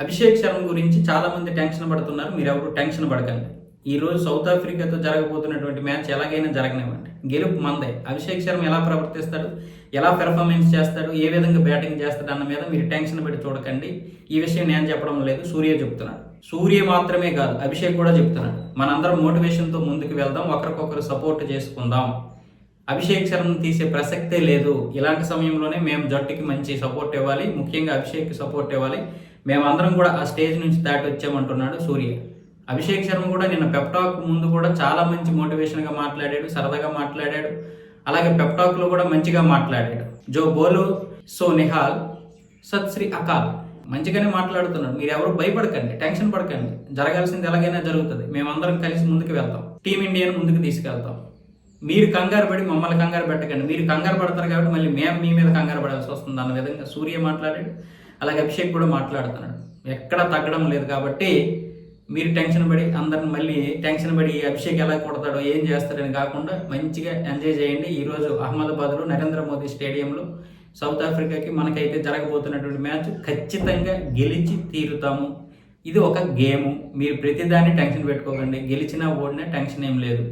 అభిషేక్ శర్మ గురించి చాలామంది టెన్షన్ పడుతున్నారు. మీరెవరు టెన్షన్ పడకండి. ఈరోజు సౌత్ ఆఫ్రికాతో జరగబోతున్నటువంటి మ్యాచ్ ఎలాగైనా జరగనివ్వండి. గెలుపు మందే. అభిషేక్ శర్మ ఎలా ప్రవర్తిస్తాడు, ఎలా పెర్ఫార్మెన్స్ చేస్తాడు, ఏ విధంగా బ్యాటింగ్ చేస్తాడు అన్న మీద మీరు టెన్షన్ పెట్టి చూడకండి. ఈ విషయం నేను చెప్పడం లేదు, సూర్య చెప్తున్నాడు. సూర్య మాత్రమే కాదు, అభిషేక్ కూడా చెప్తున్నాడు. మనందరం మోటివేషన్తో ముందుకు వెళ్దాం, ఒకరికొకరు సపోర్ట్ చేసుకుందాం. అభిషేక్ శర్మను తీసే ప్రసక్తే లేదు. ఇలాంటి సమయంలోనే మేము జట్టుకి మంచి సపోర్ట్ ఇవ్వాలి, ముఖ్యంగా అభిషేక్కి సపోర్ట్ ఇవ్వాలి. మేమందరం కూడా ఆ స్టేజ్ నుంచి దాటి వచ్చామంటున్నాడు సూర్య. అభిషేక్ శర్మ కూడా నిన్న పెప్టాక్ ముందు కూడా చాలా మంచి మోటివేషన్గా మాట్లాడాడు, సరదాగా మాట్లాడాడు. అలాగే పెప్టాక్లో కూడా మంచిగా మాట్లాడాడు. జో బోలో సో నిహాల్ సత్ శ్రీ అకాల్ మంచిగానే మాట్లాడుతున్నాడు. మీరు ఎవరు భయపడకండి, టెన్షన్ పడకండి. జరగాల్సింది ఎలాగైనా జరుగుతుంది. మేమందరం కలిసి ముందుకు వెళ్తాం, టీమిండియాను ముందుకు తీసుకెళ్తాం. మీరు కంగారు పడి మమ్మల్ని కంగారు పెట్టకండి. మీరు కంగారు పడతారు కాబట్టి మళ్ళీ మేము మీ మీద కంగారు పడాల్సి వస్తుంది అన్న విధంగా సూర్య మాట్లాడాడు. అలాగే అభిషేక్ కూడా మాట్లాడుతున్నాడు. ఎక్కడ తగ్గడం లేదు కాబట్టి మీరు టెన్షన్ పడి అందరిని మళ్ళీ టెన్షన్ పడి అభిషేక్ ఎలా కొడతాడో ఏం చేస్తాడని కాకుండా మంచిగా ఎంజాయ్ చేయండి. ఈరోజు అహ్మదాబాద్లో నరేంద్ర మోదీ స్టేడియంలో సౌత్ ఆఫ్రికాకి మనకైతే జరగబోతున్నటువంటి మ్యాచ్ ఖచ్చితంగా గెలిచి తీరుతాము. ఇది ఒక గేము. మీరు ప్రతిదాన్ని టెన్షన్ పెట్టుకోకండి. గెలిచినా ఓడినా టెన్షన్ ఏం లేదు.